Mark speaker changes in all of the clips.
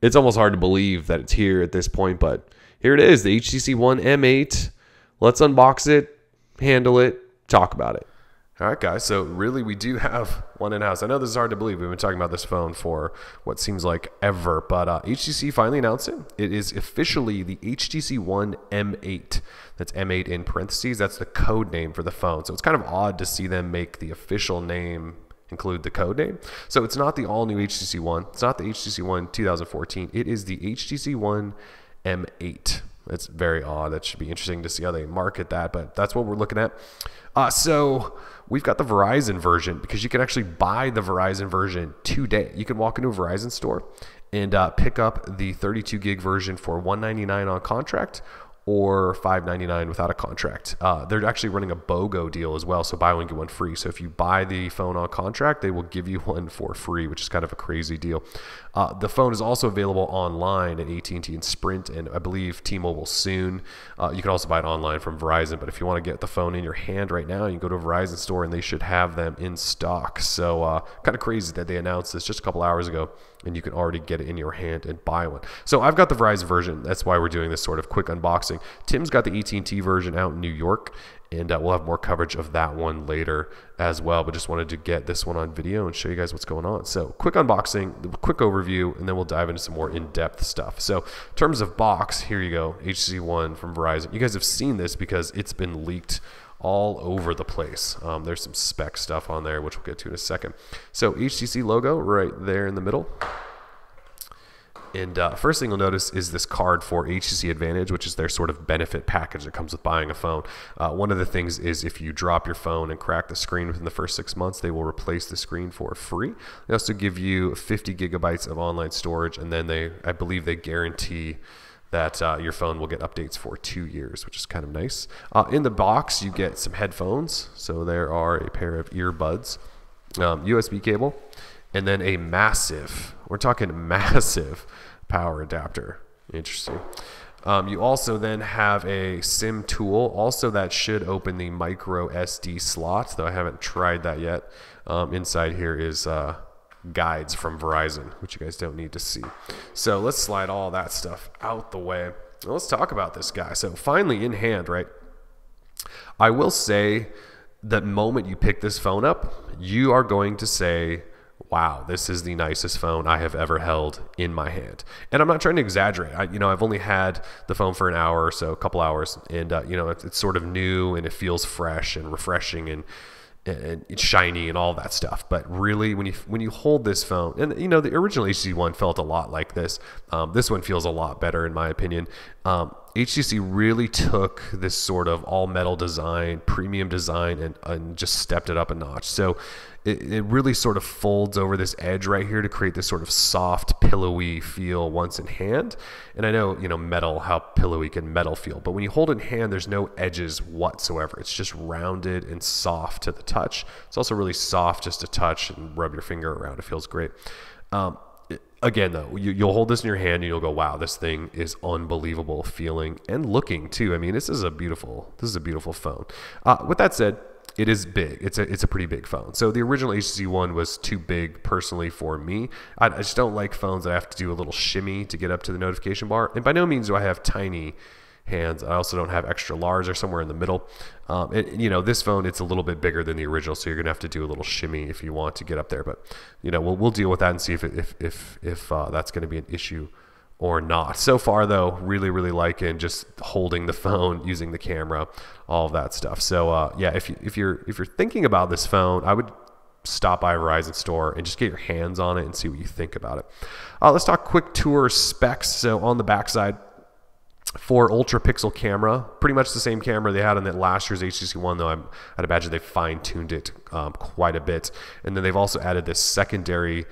Speaker 1: It's almost hard to believe that it's here at this point, but here it is, the HTC One M8. Let's unbox it, handle it, talk about it. All right, guys, so really we do have one in-house. I know this is hard to believe. We've been talking about this phone for what seems like ever, but HTC finally announced it. It is officially the HTC One M8. That's M8 in parentheses. That's the code name for the phone. So it's kind of odd to see them make the official name include the code name. So it's not the all-new HTC One. It's not the HTC One 2014. It is the HTC One M8. That's very odd. That should be interesting to see how they market that, but that's what we're looking at. So we've got the Verizon version, because you can actually buy the Verizon version today. You can walk into a Verizon store and pick up the 32 gig version for $199 on contract or $599 without a contract. They're actually running a BOGO deal as well, so buy one, get one free. So if you buy the phone on contract, they will give you one for free, which is kind of a crazy deal. The phone is also available online at AT&T and Sprint, and I believe T-Mobile soon. You can also buy it online from Verizon, but if you want to get the phone in your hand right now, you can go to a Verizon store and they should have them in stock. So kind of crazy that they announced this just a couple hours ago, and you can already get it in your hand and buy one. So I've got the Verizon version. That's why we're doing this sort of quick unboxing. Tim's got the AT&T version out in New York, and we'll have more coverage of that one later as well, but just wanted to get this one on video and show you guys what's going on. So quick unboxing, quick overview, and then we'll dive into some more in-depth stuff. So in terms of box, here you go, HTC One from Verizon. You guys have seen this because it's been leaked all over the place. There's some spec stuff on there, which we'll get to in a second. So HTC logo right there in the middle. And first thing you'll notice is this card for HTC Advantage, which is their sort of benefit package that comes with buying a phone. One of the things is if you drop your phone and crack the screen within the first 6 months, they will replace the screen for free. They also give you 50 gigabytes of online storage, and then I believe they guarantee that your phone will get updates for 2 years, which is kind of nice. In the box, you get some headphones. So there are a pair of earbuds, USB cable, and then a massive, we're talking massive power adapter. Interesting. You also then have a SIM tool, also that should open the micro SD slot, though I haven't tried that yet. Inside here is guides from Verizon, which you guys don't need to see. So let's slide all that stuff out the way. Let's talk about this guy. So finally in hand, right? I will say the moment you pick this phone up, you are going to say, wow, this is the nicest phone I have ever held in my hand. And I'm not trying to exaggerate. I've only had the phone for an hour or so, a couple hours, and it's sort of new and it feels fresh and refreshing and it's shiny and all that stuff. But really, when you hold this phone, and the original HTC One felt a lot like this. This one feels a lot better in my opinion. HTC really took this sort of all metal design, premium design, and just stepped it up a notch. So it really sort of folds over this edge right here to create this sort of soft, pillowy feel once in hand. And I know, metal, how pillowy can metal feel, but when you hold it in hand, there's no edges whatsoever. It's just rounded and soft to the touch. It's also really soft just to touch and rub your finger around. It feels great. Again, though, you'll hold this in your hand and you'll go, wow, this thing is unbelievable feeling and looking too. I mean, this is a beautiful phone. With that said, it is big. It's a pretty big phone. So the original HTC One was too big personally for me. I just don't like phones that I have to do a little shimmy to get up to the notification bar. And by no means do I have tiny hands. I also don't have extra large or somewhere in the middle. This phone, it's a little bit bigger than the original, so you're gonna have to do a little shimmy if you want to get up there. But we'll deal with that and see if that's going to be an issue or not. So far though, really liking just holding the phone, using the camera, all of that stuff. So yeah, if you're thinking about this phone, I would stop by a Verizon store and just get your hands on it and see what you think about it. Let's talk quick tour specs. So on the backside, for ultra pixel camera, pretty much the same camera they had in that last year's HTC One, though I'd imagine they fine-tuned it quite a bit. And then they've also added this secondary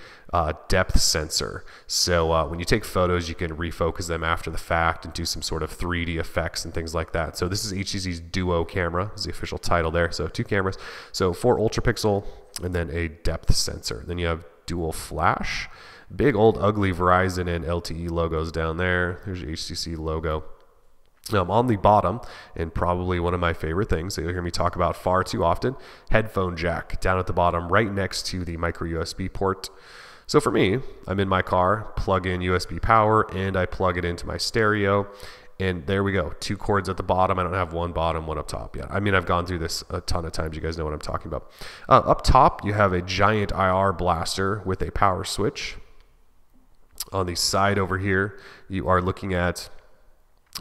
Speaker 1: depth sensor. So when you take photos, you can refocus them after the fact and do some sort of 3D effects and things like that. So this is HTC's Duo camera, is the official title there. So 2 cameras. So 4 ultra pixel and then a depth sensor. Then you have dual flash. Big old ugly Verizon and LTE logos down there. There's your HTC logo. On the bottom, and probably one of my favorite things that you'll hear me talk about far too often, headphone jack down at the bottom right next to the micro USB port. So for me, I'm in my car, plug in USB power, and I plug it into my stereo. And there we go. 2 cords at the bottom. I don't have one bottom, one up top yet. I mean, I've gone through this a ton of times. You guys know what I'm talking about. Up top, you have a giant IR blaster with a power switch. On the side over here, you are looking at,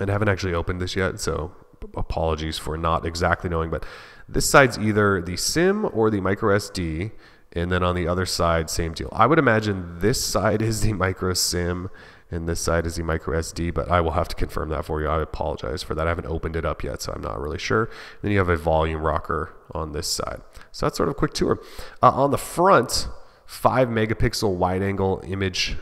Speaker 1: and I haven't actually opened this yet, so apologies for not exactly knowing, but this side's either the SIM or the micro SD. And then on the other side, same deal. I would imagine this side is the micro SIM and this side is the micro SD, but I will have to confirm that for you. I apologize for that. I haven't opened it up yet, so I'm not really sure. Then you have a volume rocker on this side. So that's sort of a quick tour. On the front, 5 megapixel wide angle image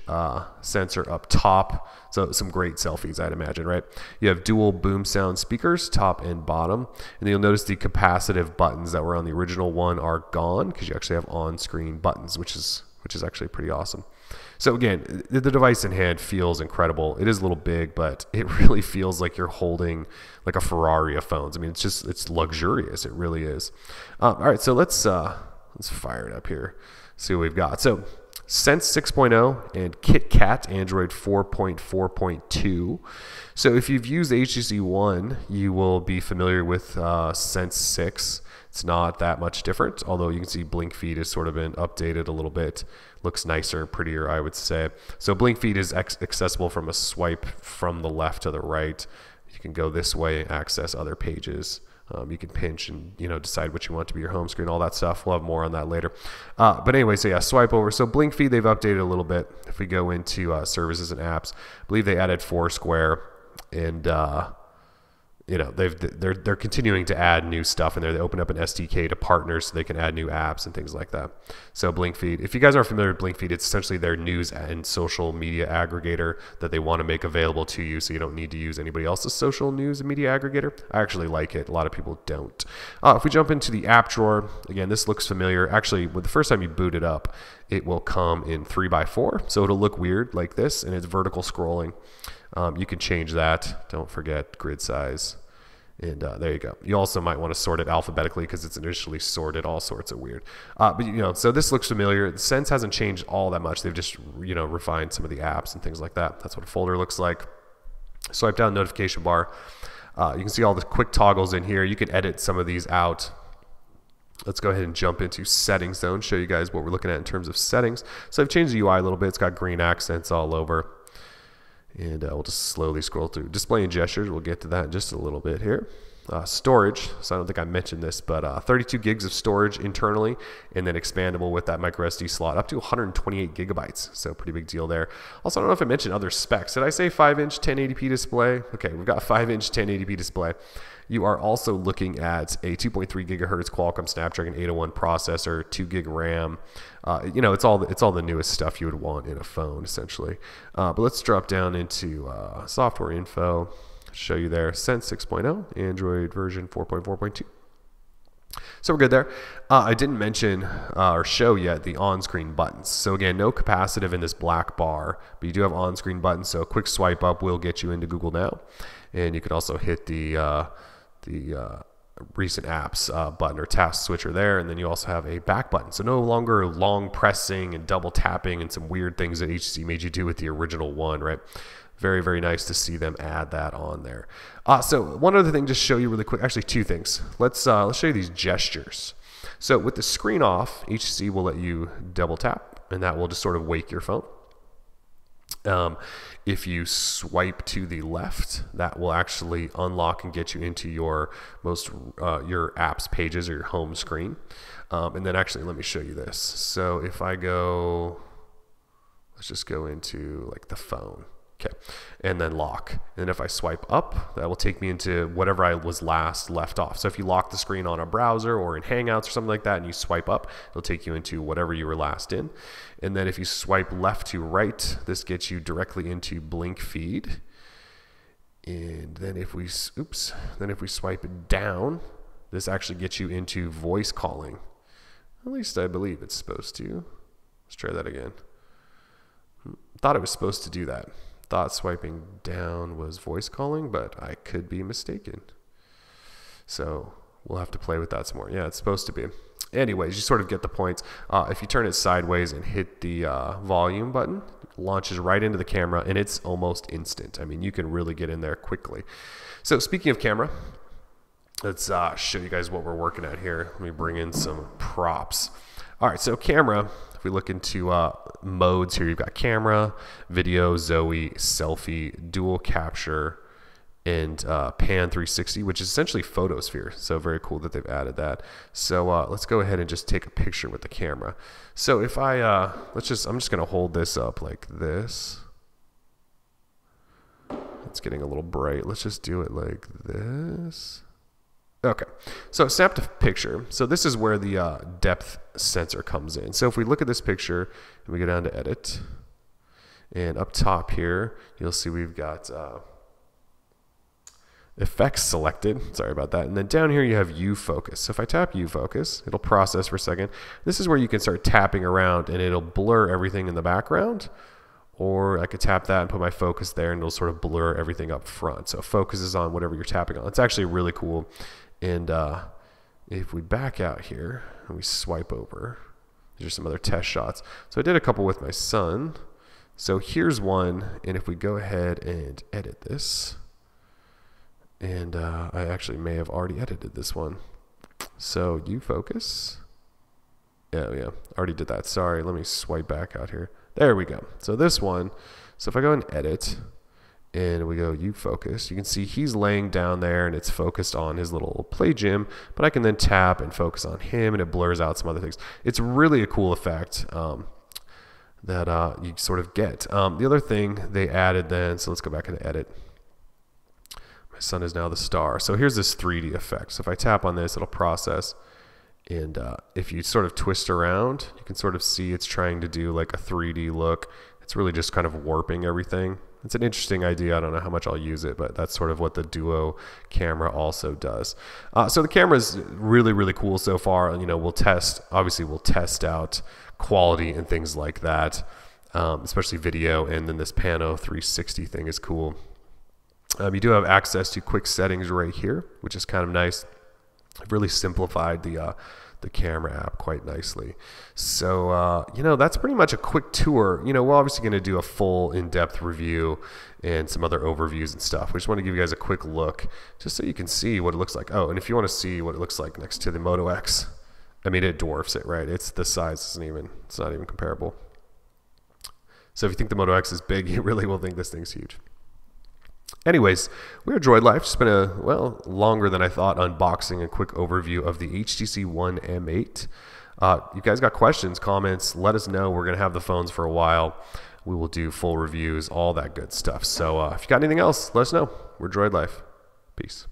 Speaker 1: sensor up top. So some great selfies, I'd imagine, right? You have dual boom sound speakers, top and bottom. And you'll notice the capacitive buttons that were on the original one are gone because you actually have on-screen buttons, which is actually pretty awesome. So again, the device in hand feels incredible. It is a little big, but it really feels like you're holding like a Ferrari of phones. I mean, it's luxurious. It really is. All right, so let's fire it up here. See what we've got. So Sense 6.0 and KitKat Android 4.4.2. So if you've used HTC One, you will be familiar with Sense 6. It's not that much different, although you can see Blinkfeed has sort of been updated a little bit. Looks nicer, prettier, I would say. So Blinkfeed is accessible from a swipe from the left to the right. You can go this way and access other pages. You can pinch and decide what you want to be your home screen, all that stuff. We'll have more on that later. But anyway, so yeah, swipe over. So Blinkfeed, they've updated a little bit. If we go into services and apps, I believe they added Foursquare, and they're continuing to add new stuff in there. They open up an SDK to partners so they can add new apps and things like that. So Blinkfeed, if you guys aren't familiar with Blinkfeed, it's essentially their news and social media aggregator that they want to make available to you, so you don't need to use anybody else's social news and media aggregator. I actually like it. A lot of people don't. If we jump into the app drawer, again, this looks familiar. Actually, the first time you boot it up, it will come in 3x4, so it'll look weird like this, and it's vertical scrolling. You can change that. Don't forget grid size. And there you go. You also might want to sort it alphabetically because it's initially sorted all sorts of weird. But so this looks familiar. Sense hasn't changed all that much. They've just refined some of the apps and things like that. That's what a folder looks like. Swipe down notification bar. You can see all the quick toggles in here. You can edit some of these out. Let's go ahead and jump into settings though and show you guys what we're looking at in terms of settings. So I've changed the UI a little bit. It's got green accents all over. And we'll just slowly scroll through. Display and gestures, we'll get to that in just a little bit here. Storage, so I don't think I mentioned this, but 32 gigs of storage internally, and then expandable with that micro SD slot up to 128 gigabytes. So pretty big deal there. Also, I don't know if I mentioned other specs. Did I say 5-inch 1080p display? Okay, we've got 5-inch 1080p display. You are also looking at a 2.3 gigahertz Qualcomm Snapdragon 801 processor, 2 gig RAM. It's all the newest stuff you would want in a phone, essentially. But let's drop down into software info. Show you there. Sense 6.0, Android version 4.4.2. So we're good there. I didn't mention or show yet the on-screen buttons. So again, no capacitive in this black bar, but you do have on-screen buttons. So a quick swipe up will get you into Google Now, and you can also hit the recent apps button or task switcher there, and then you also have a back button. So no longer long pressing and double tapping and some weird things that HTC made you do with the original one, right? Very, very nice to see them add that on there. So one other thing, just show you really quick, actually 2 things. Let's show you these gestures. So with the screen off, HTC will let you double tap, and that will just sort of wake your phone. If you swipe to the left, that will actually unlock and get you into your your apps pages or your home screen. And then actually, let me show you this. So if I go, let's just go into like the phone. Okay, and then lock. And if I swipe up, that will take me into whatever I was last left off. So if you lock the screen on a browser or in Hangouts or something like that and you swipe up, it'll take you into whatever you were last in. And then if you swipe left to right, this gets you directly into Blinkfeed. And then if we swipe down, this actually gets you into voice calling. At least I believe it's supposed to. Let's try that again. Thought it was supposed to do that. Thought swiping down was voice calling, but I could be mistaken. So we'll have to play with that some more. Yeah, it's supposed to be. anyways, you sort of get the point. If you turn it sideways and hit the volume button, it launches right into the camera, and it's almost instant. I mean, you can really get in there quickly. So speaking of camera, let's show you guys what we're working at here. Let me bring in some props. All right, so camera, if we look into modes here, you've got camera, video, Zoe, selfie, dual capture, and pan 360, which is essentially photosphere. So very cool that they've added that. So let's go ahead and just take a picture with the camera. So if I, I'm just gonna hold this up like this. It's getting a little bright. Let's just do it like this. Okay, so snapped a picture. So this is where the depth sensor comes in. So if we look at this picture and we go down to edit, and up top here, you'll see we've got effects selected. Sorry about that. And then down here you have U focus. So if I tap U focus, it'll process for a second. This is where you can start tapping around and it'll blur everything in the background. Or I could tap that and put my focus there and it'll sort of blur everything up front. So focus is on whatever you're tapping on. It's actually really cool. And if we back out here and we swipe over, there's some other test shots. So I did a couple with my son. So here's one, and if we go ahead and edit this, and I actually may have already edited this one. So you focus. Yeah, already did that. Sorry, let me swipe back out here. There we go. So this one, so if I go and edit, and we go you focus, you can see he's laying down there and it's focused on his little play gym, but I can then tap and focus on him and it blurs out some other things. It's really a cool effect that you sort of get. The other thing they added then, so let's go back and edit. My son is now the star. So here's this 3D effect. So if I tap on this, it'll process. And if you sort of twist around, you can sort of see it's trying to do like a 3D look. It's really just kind of warping everything. It's an interesting idea. I don't know how much I'll use it, but that's sort of what the Duo camera also does. So the camera is really, really cool so far. You know, we'll test out quality and things like that, especially video. And then this Pano 360 thing is cool. You do have access to quick settings right here, which is kind of nice. I've really simplified the camera app quite nicely. So, you know, that's pretty much a quick tour. You know, we're obviously going to do a full in-depth review and some other overviews and stuff. We just want to give you guys a quick look just so you can see what it looks like. Oh, and if you want to see what it looks like next to the Moto X, I mean, it dwarfs it, right? It's the size it's not even comparable. So if you think the Moto X is big, you really will think this thing's huge. Anyways, we're Droid Life. It's been a, well, longer than I thought unboxing and quick overview of the HTC One M8. You guys got questions, comments, let us know. We're going to have the phones for a while. We will do full reviews, all that good stuff. So if you got anything else, let us know. We're Droid Life. Peace.